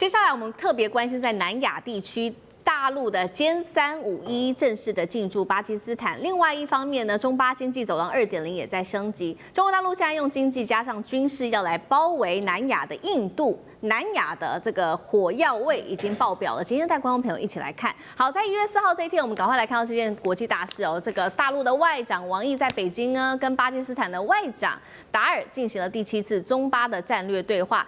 接下來我們特別關心在南亞地區。大陸的殲351正式的進駐巴基斯坦。另外一方面呢，中巴經濟走廊2.0也在升級。中國大陸現在用經濟加上軍事要來包圍南亞的印度。南亞的這個火藥味已經爆表了。今天帶觀眾朋友一起來看。好，在1月4號這一天，我們趕快來看到這件國際大事哦。這個大陸的外長王毅在北京呢，跟巴基斯坦的外長達爾進行了第7次中巴的戰略對話。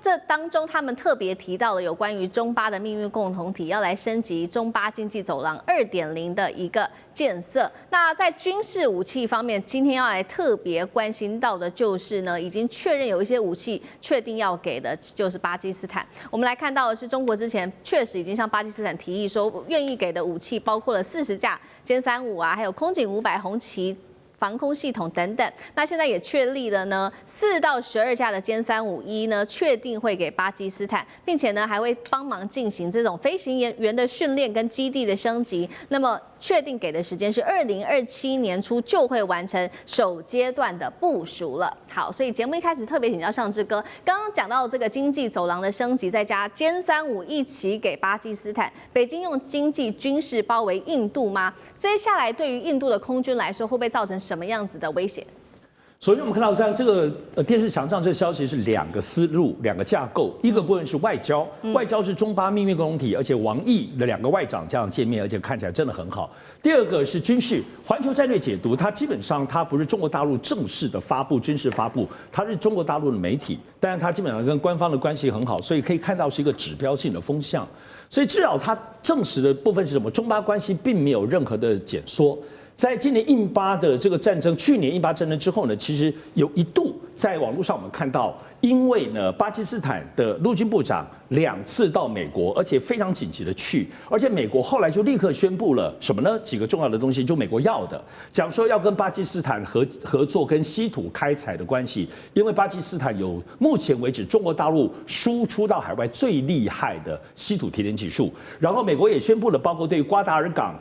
這當中，他們特別提到了有關於中巴的命運共同體要來升級中巴經濟走廊2.0的一個建設。那在軍事武器方面，今天要來特別關心到的就是呢，已經確認有一些武器確定要給的。就是巴基斯坦，我們來看到的是中國之前確實已經向巴基斯坦提議說，願意給的武器包括了40架殲35啊，還有空警500紅旗防空系統等等。那現在也確立了呢，4到12架的殲351呢，確定會給巴基斯坦，並且呢還會幫忙進行這種飛行員的訓練跟基地的升級。那麼確定給的時間是2027年初就會完成首階段的部署了。好，所以節目一開始特別請教尚志哥，剛剛講到這個經濟走廊的升級，再加殲35一起給巴基斯坦，北京用經濟軍事包圍印度嗎？接下來對於印度的空軍來說，會不會造成什麼樣子的威脅？首先，我們看到像這個電視墙上這個消息是2個思路、2個架構。一個部分是外交，外交是中巴命運共同體，而且王毅的2個外長這樣見面，而且看起來真的很好。第二個是軍事，環球戰略解讀，它基本上它不是中國大陸正式的發布軍事發布，它是中國大陸的媒体，但是它基本上跟官方的關係很好，所以可以看到是一個指標性的風向。所以至少它證實的部分是什麼？中巴關係並沒有任何的減縮。在今年印巴的這個戰爭，去年印巴戰爭之後呢，其實有一度在網絡上我們看到，因為呢巴基斯坦的陸軍部長2次到美國，而且非常緊急的去，而且美國後來就立刻宣布了什麼呢？幾個重要的東西，就美國要的，講說要跟巴基斯坦合作跟稀土開採的關係，因為巴基斯坦有目前為止中國大陸輸出到海外最厲害的稀土提煉技術，然後美國也宣布了包括對於瓜達爾港、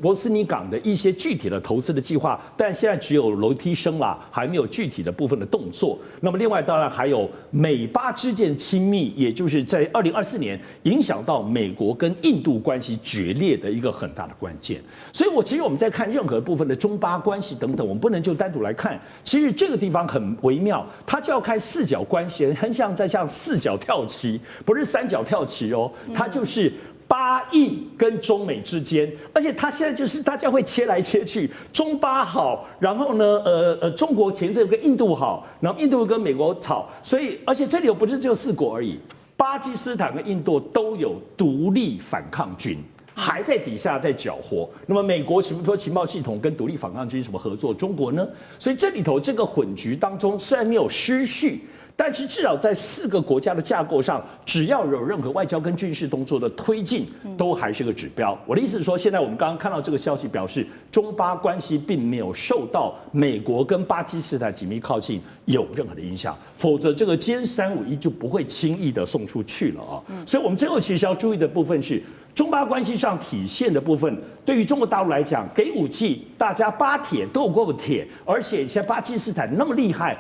博斯尼港的一些具體的投資的計劃，但現在只有樓梯聲啦，還沒有具體的部分的動作。那麼另外當然還有美巴之間親密，也就是在2024年影響到美國跟印度關係決裂的一個很大的關鍵。所以其實我們在看任何部分的中巴關係等等，我們不能就單獨來看。其實這個地方很微妙，它就要看4角關係，很像4角跳棋，不是3角跳棋哦，它就是巴印跟中美之間，而且它現在就是大家會切來切去，中巴好，然後呢，中國前陣跟印度好，然後印度跟美國吵，所以而且這裡又不是只有4國而已，巴基斯坦跟印度都有獨立反抗軍，還在底下在攪和。那麼美國什麼說情報系統跟獨立反抗軍什麼合作？中國呢？所以這裡頭這個混局當中，雖然沒有失序，但是至少在4個國家的架構上，只要有任何外交跟軍事動作的推進，都還是個指標。我的意思是說，現在我們剛剛看到這個消息，表示中巴關係並沒有受到美國跟巴基斯坦緊密靠近有任何的影響，否則這個殲351就不會輕易的送出去了啊。所以我們最後其實要注意的部分是，中巴關係上體現的部分，對於中國大陸來講，給武器，大家巴鐵都有夠鐵，而且像巴基斯坦那麼厲害，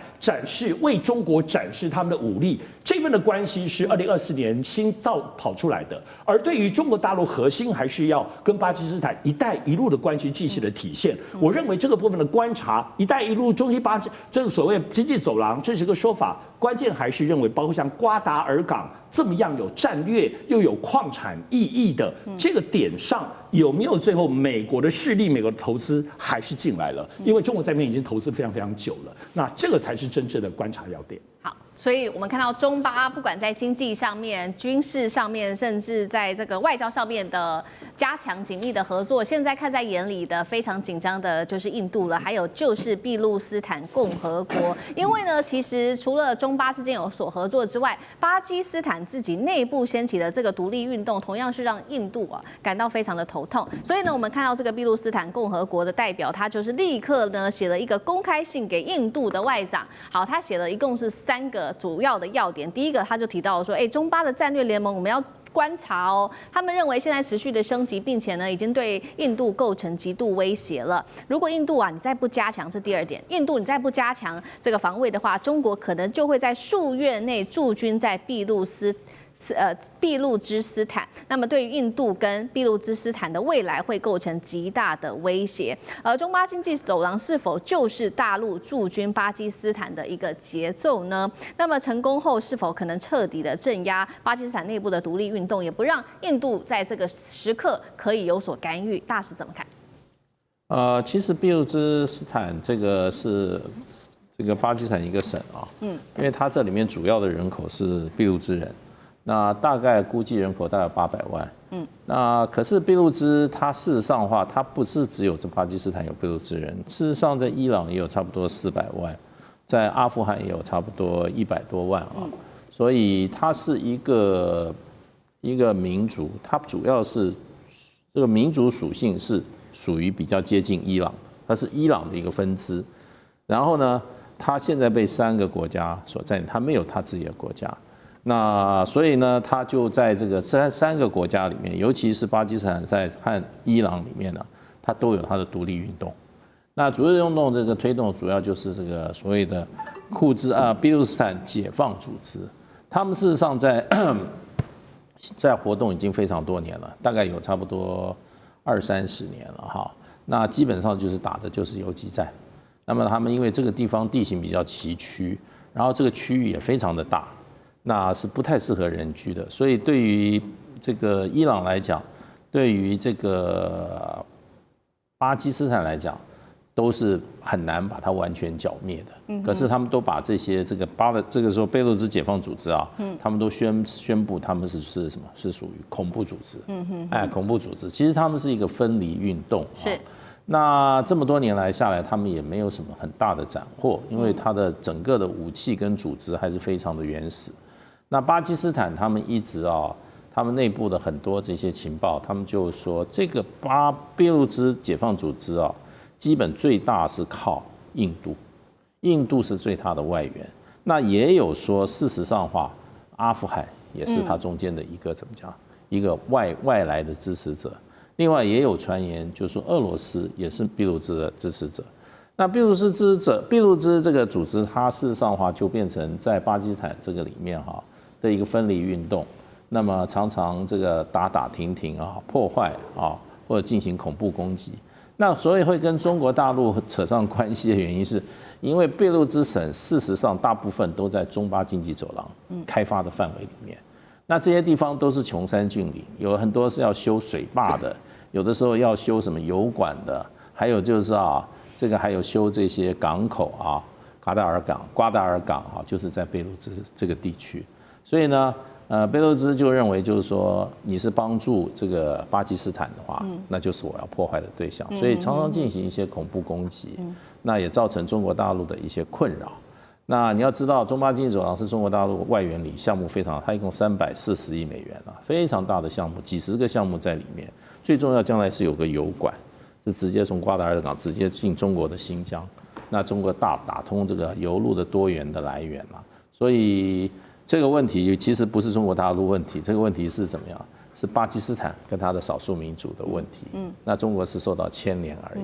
為中國展示他們的武力，這份的關係是2024年新跑出來的。而對於中國大陸核心，還是要跟巴基斯坦“一帶一路”的關係繼續的體現。我認為這個部分的觀察，“一帶一路”中西巴這個所謂經濟走廊，這是個說法。關鍵還是認為，包括像瓜達爾港這麼樣有戰略又有礦產意義的這個點上，有沒有最後美國的勢力、美國的投資還是進來了？因為中國在那邊已經投資非常非常久了，那這個才是真正的觀察要點。好，所以我們看到中巴不管在經濟上面、軍事上面，甚至在這個外交上面的加強緊密的合作，現在看在眼裡的非常緊張的就是印度了，還有就是俾路斯坦共和國。因為呢，其實除了中巴之間有所合作之外，巴基斯坦自己內部掀起的這個獨立運動，同樣是讓印度感到非常的头痛。所以呢，我們看到這個俾路斯坦共和國的代表，他就是立刻呢寫了一個公開信給印度的外長。好，他寫了一共是3個主要的要點。第一個，他就提到說，中巴的戰略聯盟我們要觀察哦，他們認為現在持續的升級，並且呢已經對印度構成極度威脅了。如果印度你再不加强，这第2點，印度你再不加強這個防衛的話，中國可能就會在數月內駐軍在俾路斯俾路支斯坦，那麼對於印度跟俾路支斯坦的未來會構成極大的威脅。中巴經濟走廊是否就是大陸駐軍巴基斯坦的一個節奏呢？那麼成功後是否可能徹底的鎮壓巴基斯坦內部的獨立運動，也不讓印度在這個時刻可以有所干預？大使怎麼看？其實俾路支斯坦這個是這個巴基斯坦一個省啊，因為它這裡面主要的人口是俾路支人。那大概估計人口大概800萬，那可是俾路支它事實上的話，它不是只有這巴基斯坦有俾路支人，事實上在伊朗也有差不多400萬，在阿富汗也有差不多100多萬啊，所以它是一個民族，它主要是這個民族屬性是屬於比較接近伊朗，它是伊朗的一個分支，然後呢，它現在被3個國家所佔領，它沒有它自己的國家。那所以呢，他就在這個三個國家裡面，尤其是巴基斯坦在和伊朗裡面呢，它都有它的獨立運動。那獨立運動這個推動主要就是這個所謂的俾路斯坦解放組織，他們事實上在活動已經非常多年了，大概有差不多20-30年了哈。那基本上就是打的就是游擊戰。那麼他們因為這個地方地形比較崎嶇，然後這個區域也非常的大。那是不太適合人居的，所以對於這個伊朗來講，對於這個巴基斯坦來講，都是很難把它完全剿滅的。可是他們都把這些這個時候俾路支解放組織啊，他們都宣布他們是什麼？是屬於恐怖組織。恐怖組織，其實他們是一個分離運動。是。那這麼多年來下來，他們也沒有什麼很大的斬獲，因為它的整個的武器跟組織還是非常的原始。那巴基斯坦他們一直他們內部的很多這些情報，他們就說這個俾路支解放組織基本最大是靠印度，印度是最大的外援。那也有說，事實上的話，阿富汗也是它中間的一個怎麼講，一個外來的支持者。另外也有傳言，就是說俄羅斯也是俾路支的支持者。那俾路支這個組織，它事實上的話就變成在巴基斯坦這個裡面的一個分離運動，那麼常常這個打停破壞或者進行恐怖攻擊。那所以會跟中國大陸扯上關係的原因是，因為俾路支省事實上大部分都在中巴經濟走廊開發的範圍裡面。那這些地方都是窮山峻嶺，有很多是要修水壩的，有的時候要修什麼油管的，還有就是這個還有修這些港口瓜達爾港就是在俾路支這個地區。所以呢，俾路支就認為，就是說你是幫助這個巴基斯坦的話，那就是我要破壞的對象，所以常常進行一些恐怖攻擊，那也造成中國大陸的一些困擾。那你要知道，中巴經濟走廊是中國大陸外援裡項目非常，它一共340億美元非常大的項目，幾十個項目在裡面。最重要，將來是有個油管，是直接從瓜達爾港直接進中國的新疆，那中國打通這個油路的多元的來源嘛，所以。這個問題其實不是中國大陸問題，這個問題是怎麼樣？是巴基斯坦跟他的少數民族的問題。那中國是受到牽連而已。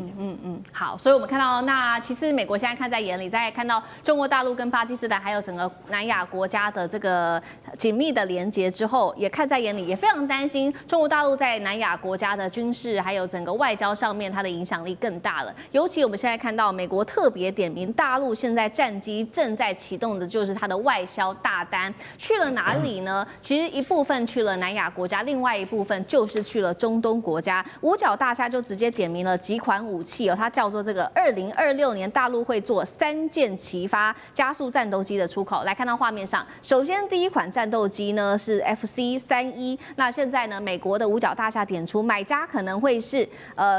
好，所以我們看到，那其實美國現在看在眼裡，在看到中國大陸跟巴基斯坦還有整個南亞國家的這個緊密的連結之後，也看在眼裡，也非常擔心中國大陸在南亞國家的軍事還有整個外交上面，它的影響力更大了。尤其我們現在看到，美國特別點名大陸現在戰機正在啟動的就是它的外銷大單，去了哪裡呢？其實一部分去了南亞國家，另外一部分就是去了中東國家。五角大廈就直接點名了幾款武器它叫做这個2026年大陸會做3件齊發加速戰鬥機的出口。來看到畫面上，首先第一款戰鬥機呢是 FC-31，那現在呢美國的五角大廈點出買家可能會是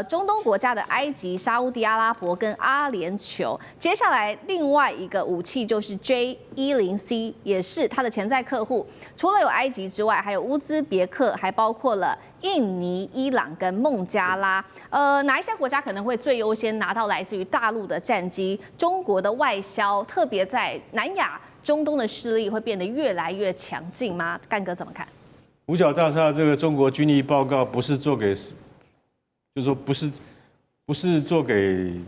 中東國家的埃及、沙烏地阿拉伯跟阿聯酋。接下來另外一個武器就是 J-10C， 也是它的潛在客戶，除了有埃及之外，還有烏茲別克，還包括了印尼、伊朗跟孟加拉。哪一些國家可能會最優先拿到來自於大陸的戰機？中國的外銷，特別在南亞、中東的勢力會變得越來越強勁嗎？幹哥怎麼看？五角大廈這個中國軍力報告不是做給，就是說不是做給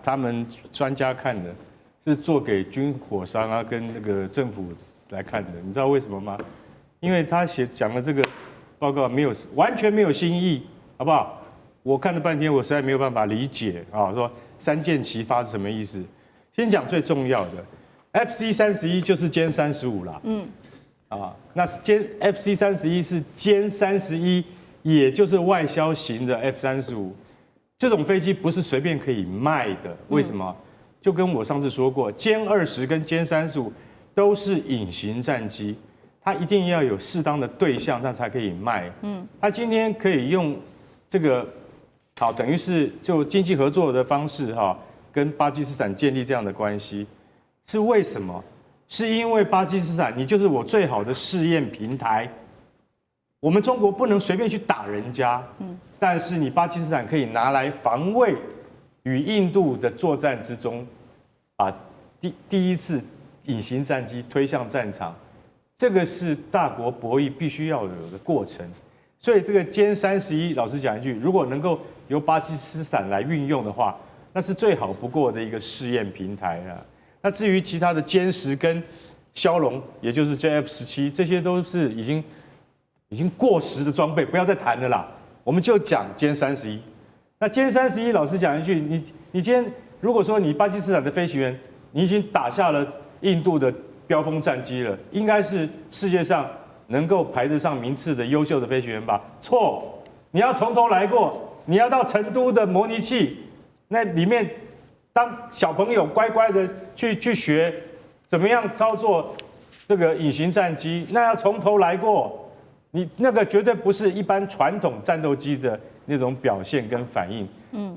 他們專家看的，是做給軍火商跟那個政府來看的。你知道為什麼嗎？因為他講的這個報告完全沒有新意，好不好？我看了半天，我實在沒有辦法理解啊，說三箭齊發是什麼意思？先講最重要的 ，FC31就是殲35啦，那FC31是殲31，也就是外銷型的 F35，這種飛機不是隨便可以賣的，為什麼？就跟我上次說過，殲20跟殲35都是隱形戰機，它一定要有適當的對象，它才可以賣。它今天可以用這個。好，等於是就經濟合作的方式哈，跟巴基斯坦建立這樣的關係，是為什麼？是因為巴基斯坦你就是我最好的試驗平台，我們中國不能隨便去打人家，但是你巴基斯坦可以拿來防衛與印度的作戰之中，把第一次隱形戰機推向戰場，這個是大國博弈必須要有的過程。所以這個殲31，老實講一句，如果能夠由巴基斯坦來運用的話，那是最好不過的一個試驗平台了。那至於其他的殲10跟梟龍，也就是 JF17，這些都是已經過時的裝備，不要再談了啦。我們就講殲31。那殲31，老實講一句，你今天如果說你巴基斯坦的飛行員，你已經打下了印度的飆風戰機了，應該是世界上能夠排得上名次的優秀的飛行員吧？錯，你要從頭來過，你要到成都的模擬器那裡面，當小朋友乖乖的去學怎麼樣操作這個隱形戰機，那要從頭來過，你那個絕對不是一般傳統戰鬥機的那種表現跟反應。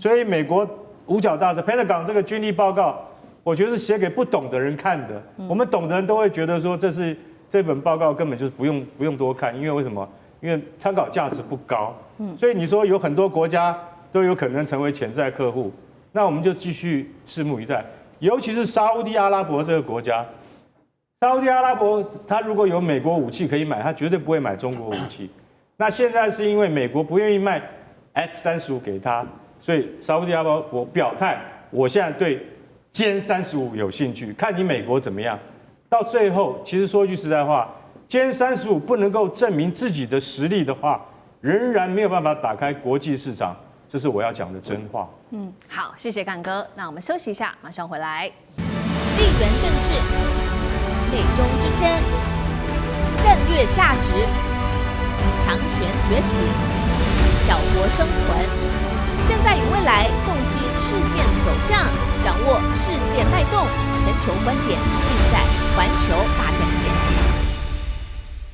所以美國五角大廈 Pentagon 這個軍力報告，我覺得是寫給不懂的人看的。我們懂的人都會覺得說這本報告根本就是不用多看，因為為什麼？因為參考價值不高。所以你說有很多國家都有可能成為潛在客戶，那我們就繼續拭目以待。尤其是沙烏地阿拉伯這個國家，沙烏地阿拉伯它如果有美國武器可以買，它絕對不會買中國武器。那現在是因為美國不願意賣 F35給他，所以沙烏地阿拉伯表態，我現在對殲35有興趣，看你美國怎麼樣。到最後，其實說句實在話，殲35不能夠證明自己的實力的話，仍然沒有辦法打開國際市場，這是我要講的真話。好，謝謝幹哥。那我們休息一下，馬上回來。地緣政治、美中之爭、戰略價值、強權崛起、小國生存，現在與未來洞悉事件走向，掌握世界脈動，全球觀點盡在環球大戰線。